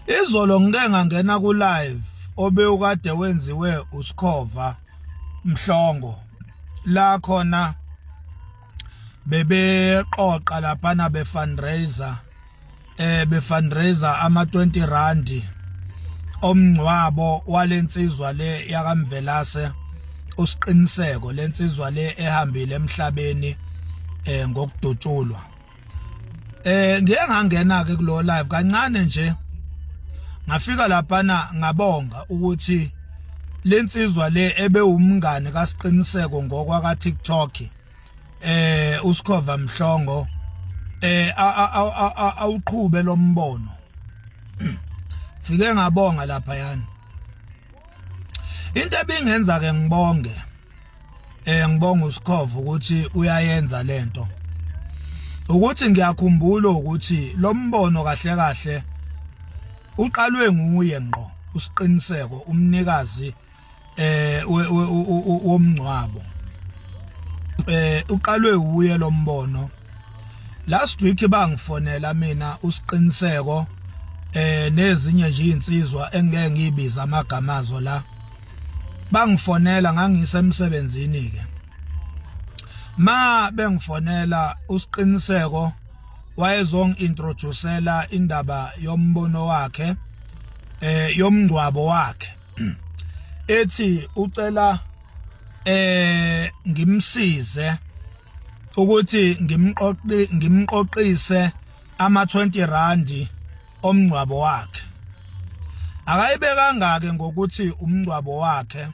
Izolo ngike ngangena ku live obekade wenziwe uSkhova Mhlongo la khona bebeqoqa laphana be-fundraiser ama 20 rand omngcwabo walensizwa le yakamvelase usiqiniseko lensizwa le ehambile emhlabeni ngokudutshulwa. Ngike ngangena ke kulo live kancane nje ngafika laphana ngabonga ukuthi lensizwa le ebe umngane kaSiqiniseko ngokwaka TikTok uSkhova Mhlongo awuqhube lo mbono. Fike ngabonga lapha yana into ebingenza ke ngibonge ngibonga uSkhova ukuthi uyayenza lento ukuthi ngiyakhumbula ukuthi lo mbono kahle kahle uqalwe nguye ngqo usiqiniseko umnikazi womngcwabo uqalwe uye lo mbono. Last week bangifonela mina usiqiniseko nezinye nje insizwa engeke ngibiza amagamazo la bangifonela ngangisemsebenzini ke ma bengifonela usiqiniseko wayezongintroducela indaba yombono wakhe yomngcwabo wakhe ethi ucela ngimsize ukuthi ngimqoqise ama 20 rand omngcwabo wakhe. Akayibe kangake ngokuthi umngcwabo wakhe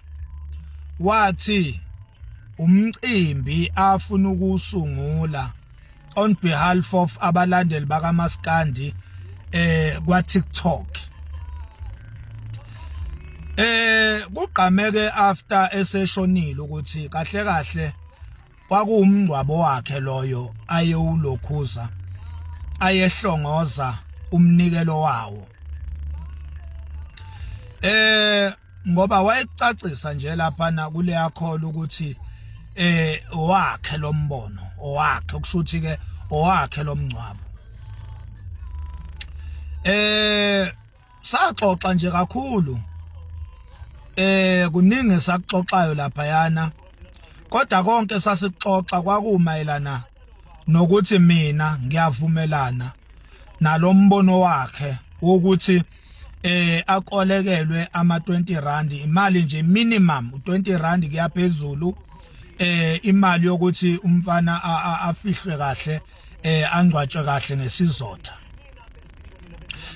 wathi umcimbi afuna ukusungula on behalf of abalandeli bakaMaskandi kwa TikTok. Kuqhameke after eseshonile ukuthi kahle kahle kwakuumngcwabo wakhe loyo ayewulokhuza ayehlongoza umnikelo wawo. Ngoba wayecacisa nje lapha na kule yakhola ukuthi wakhe lo mbono owakhe ukushuthi ke owakhe lo mngcwabo. Saxoxa nje kakhulu kuningi saxoxayo lapha yana kodwa konke sasixoxa kwakumayelana nokuthi mina ngiyavumelana nalombono wakhe wokuthi akolekelwe ama 20 rand imali nje minimum 20 rand kuyaphezulu imali yokuthi umfana afihlwe kahle angcwatshwe kahle ngesizotha.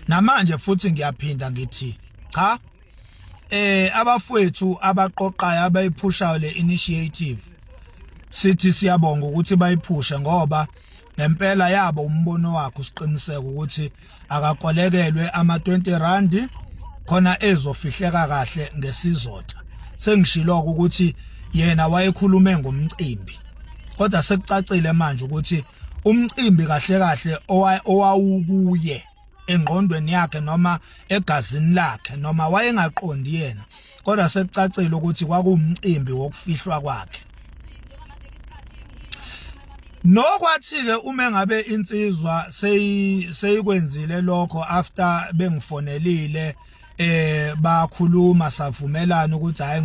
Namanje futhi ngiyaphinda ngithi cha abafowethu abaqoqayo abayiphushayo le initiative sithi siyabonga ukuthi bayiphushe ngoba ngempela yabo umbono wakhe usiqiniseka ukuthi akakolekelwe ama 20 rand khona ezofihleka kahle ngesizotha. Sengishilo ukuthi yena wayekhulume ngomcimbi kodwa sekucacile manje ukuthi umcimbi kahle kahle owawukuye engqondweni yakhe noma egazini lakhe noma wayengaqondi yena kodwa sekucacile ukuthi kwakuumcimbi wokufihlwa kwakhe. Nokwathi ke uma ngabe insizwa seyikwenzile lokho after bengifonelile bakhuluma savumelana ukuthi hayi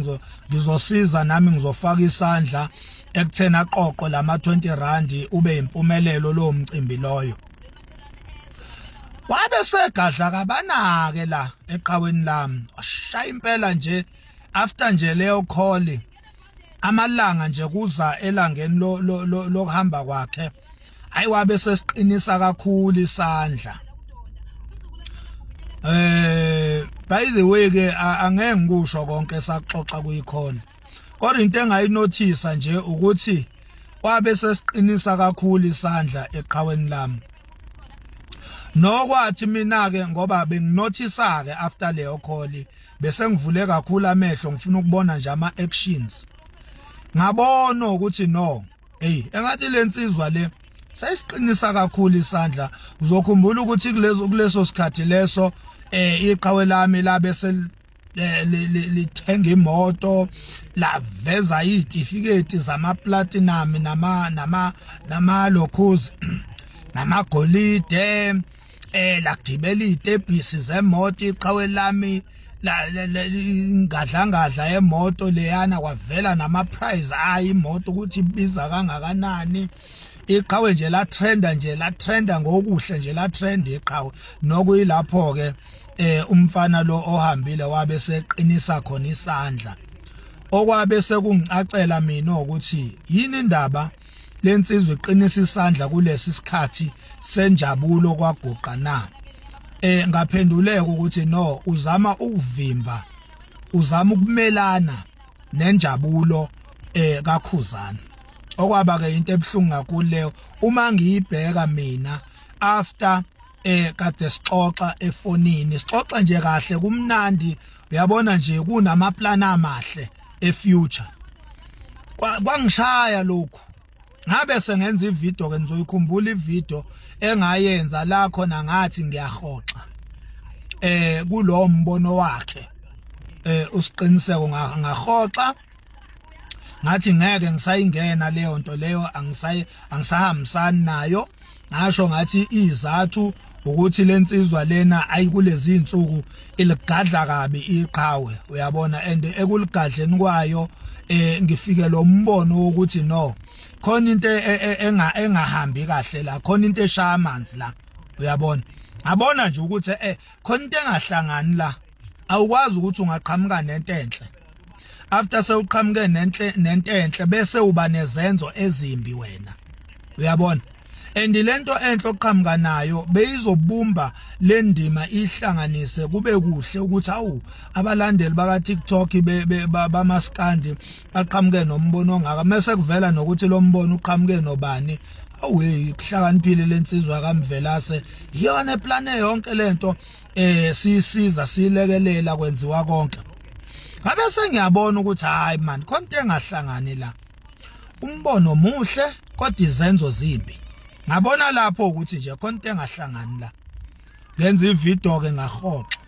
ngizosiza nami ngizofaka isandla ekuthena aqoqo lama 20 rand ube impumelelo lo mcimbi loyo. Wabe segadla kabanake la eqhaweni lami washaya impela nje after nje leyo call amalanga nje kuza elangeni lokuhamba kwakhe hayi wabe sesiqinisa kakhulu isandla. By the way ke angeke ngikusho konke saxoxa kuyikhona kodwa into engayinothisa nje ukuthi wabe sesiqinisa kakhulu isandla eqhaweni lami. Nokwathi mina ke ngoba benginothisa ke after leyo call bese ngivule kakhulu amehlo ngifuna ukubona nje ama actions. Ngabona ukuthi no engathi lensizwa le sayisiqinisa kakhulu isandla. Uzokhumbula ukuthi kuleso sikhathi leso iqhawe lami la bese lithenga imoto laveza izitifiketi zama platinum nama locos namagolide lagibela izitebhisi zemoto iqhawe lami ngadla emoto leyana kwavela nama prize imoto ukuthi ibiza kangakanani iqhawe nje la trenda ngokuhle nje la trend iqhawe nokuyilapho ke umfana lo ohambile wabe seqinisa khona isandla okwabe sekungicacela mina ukuthi yini indaba lensizwe iqinisa isandla kulesi sikhathi senjabulo kwaguqa na ngaphenduleka ukuthi no uzama ukuvimba uzama ukumelana nenjabulo kaKhuzani okwaba ke into ebhlungu kakhulu leyo uma ngiyibheka mina after kade sixoxa efonini sixoxa nje kahle kumnandi uyabona nje kunamaplan amahle efuture kwangishaya lokho ngabe sengenza ivideo ke nizoyikhumbula ivideo engayenza la khona ngathi ngiyahoxa kulo mbono wakhe usiqiniseko ngahoxa ngathi ngeke ngisayingena leyo nto leyo angisahambisani nayo ngasho ngathi izathu ukuthi lensizwa lena ayikulezi insuku iligadla kabi iqhawe uyabona and ekuligadleni kwayo ngifike lo mbono ukuthi no khona into engahambi kahle la khona into eshaya amanzi la uyabona ngabona nje ukuthi khona into engahlangani la awukwazi ukuthi ungaqhamuka nento enhle after sewuqhamuke nento enhle bese uba nezenzo ezimbi wena uyabona and lento enhle oqhamuka nayo beyizobumba le ndima ihlanganise kube kuhle ukuthi awu abalandeli baka TikTok bamaskandi baqhamuke nombono ongaka mase kuvela nokuthi lo mbono uqhamuke nobani awuye kuhlakaniphile lensizwa kaMvelase yona eplane yonke lento sisiza silekelela kwenziwa konke ngabe sengiyabona ukuthi hayi man konke engahlangani la umbono muhle kodwa izenzo zimbi ngabona lapho ukuthi nje konke engahlangani la ngenza ivideo ke ngahoxa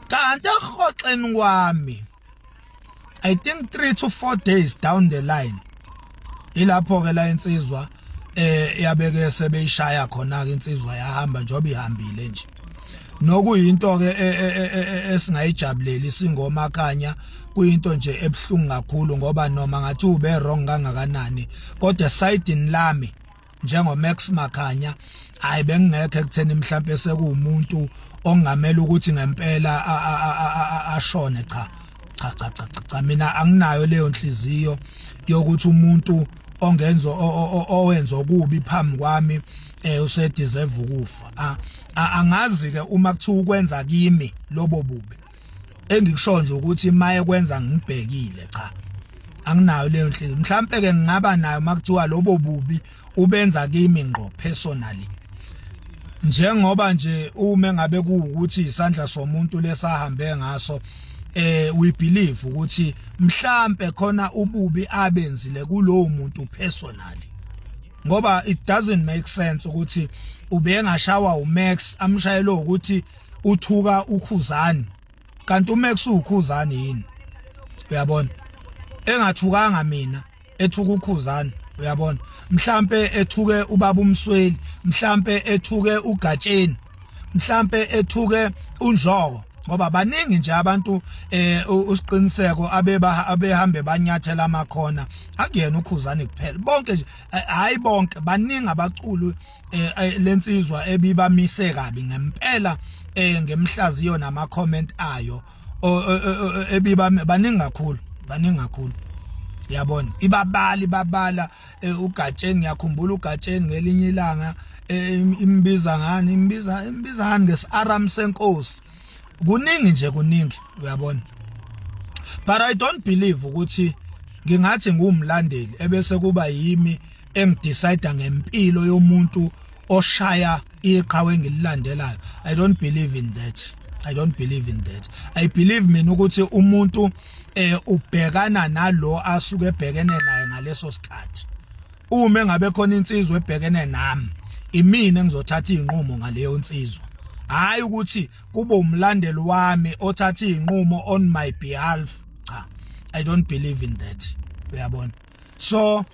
kanti ahoxeni kwami I think 3 to 4 days down the line ilapho ke la insizwa yabeke sebeyishaya khona ke insizwa yahamba njobe ihambile nje nokuyinto ke esingayijabuleli singoma khanya kuyinto nje ebhlungu kakhulu ngoba noma ngathi ube wrong kangakanani kodwa sidini lami njengo Max Makhanya hayi bengekho ekutheni mhlambe sekuumuntu ongamela ukuthi ngempela ashone cha mina anginayo leyo nhliziyo yokuthi umuntu ongenzo owenza okubi phambi kwami usedeserve ukufa angazi ke uma kuthiwa ukwenza kimi lobo bubi engikusho nje ukuthi maye kwenza ngibhekile cha anginayo leyo nhliziyo mhlambe ke ngingaba nayo makuthiwa lobo bubi ubenza kimi ngqo personally njengoba nje uma ngabe kuukuthi isandla somuntu lesahambe ngaso we believe ukuthi mhlambe khona ububi abenzile kulowo muntu personally ngoba it doesn't make sense ukuthi ubengashawa uMax amshayelo ukuthi uthuka uKhuzani kanti uMax uKhuzani yini uyabona engathukanga mina ethuka uKhuzani uyabona mhlambe ethuke ubaba uMsweli mhlambe ethuke uGatsheni mhlambe ethuke uNjoko ngoba baningi nje abantu usiqiniseko abehambe banyathela amakhona akuyena uKhuzani kuphela bonke nje hayi bonke baningi abaculu lensizwa ebibamise kabi ngempela ngemhlaziyo nama comment ayo baningi kakhulu yabona babala uGatsheni ngiyakhumbula uGatsheni ngelinye ilanga imbiza ngani ngesiAram senkosi kuningi uyabona but I don't believe ukuthi ngingathi ngumlandeli ebese kuba yimi engidecide ngempilo yomuntu oshaya iqhawe engililandelayo I don't believe in that I believe mina ukuthi umuntu ubhekana nalo asuke ebhekene naye ngaleso sikhathi uma ngabe khona insizwe ebhekene nami imina engizothatha izinqumo ngaleyo insizwa hayi ukuthi kube umlandeli wami othatha izinqumo on my behalf cha I don't believe in that uyabona so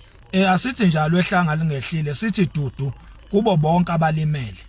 asithi njalo ehlanga lingehlile sithi dudu kubo bonke abalimele.